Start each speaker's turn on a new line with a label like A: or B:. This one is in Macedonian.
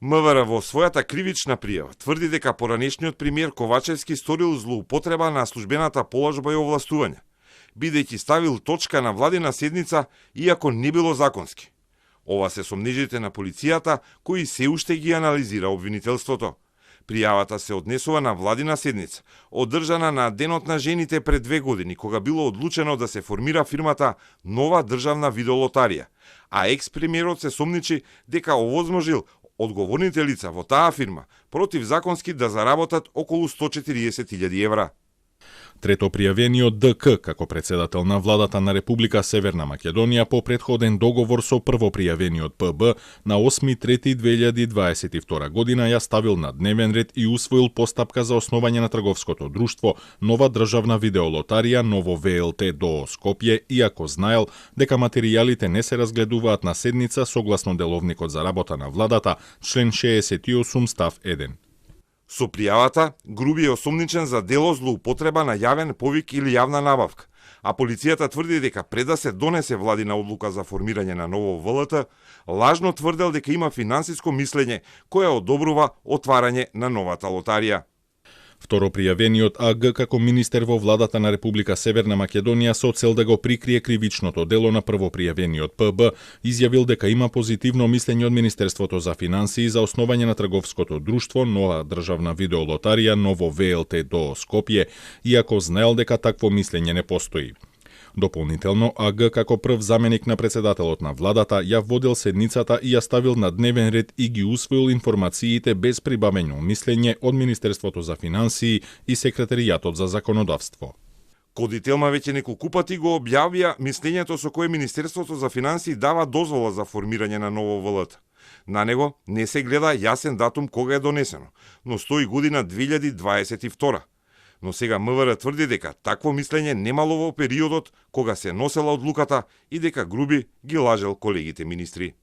A: МВР во својата кривична пријава тврди дека поранешниот премиер Ковачевски сторил злоупотреба на службената положба и овластување, бидејќи ставил точка на владина седница иако не било законски. Ова се сомнежите на полицијата кои се уште ги анализира обвинителството. Пријавата се однесува на владина седница, одржана на Денот на жените пред 2 години, кога било одлучено да се формира фирмата Нова државна видеолотарија, а екс-премиерот се сомничи дека овозможил одговорните лица во таа фирма противзаконски да заработат околу 140.000 евра.
B: Трето пријавениот ДК како председател на владата на Република Северна Македонија по претходен договор со прво пријавениот ПБ на 8.3.2022 година ја ставил на дневен ред и усвоил постапка за основање на трговското друштво Нова државна видеолотарија Ново ВЛТ ДОО Скопје, иако знаел дека материјалите не се разгледуваат на седница согласно деловникот за работа на владата, член 68 став 1.
A: Со пријавата, Груби е осомничен за дело злоупотреба на јавен повик или јавна набавка, а полицијата тврди дека пред да се донесе владина одлука за формирање на ново ВЛТ, лажно тврдел дека има финансиско мислење кое одобрува отварање на новата лотарија.
B: Второ пријавениот АГ како министер во владата на Република Северна Македонија со цел да го прикрие кривичното дело на прво пријавениот ПБ, изјавил дека има позитивно мислење од Министерството за финансии за основање на трговското друштво Нова државна видеолотарија Ново ВЛТ ДОО Скопје, иако знаел дека такво мислење не постои. Дополнително, АГ како прв заменик на председателот на владата ја водел седницата и ја ставил на дневен ред и ги усвоил информациите без прибавено мислење од Министерството за финансии и Секретаријатот за законодавство.
A: Коди Телма веќе неколку пати го објавија мислењето со кое Министерството за финансии дава дозвола за формирање на ново ВЛТ. На него не се гледа јасен датум кога е донесено, но стои година 2022. Но сега МВР тврди дека такво мислење немало во периодот кога се носела одлуката и дека Груби ги лажел колегите министри.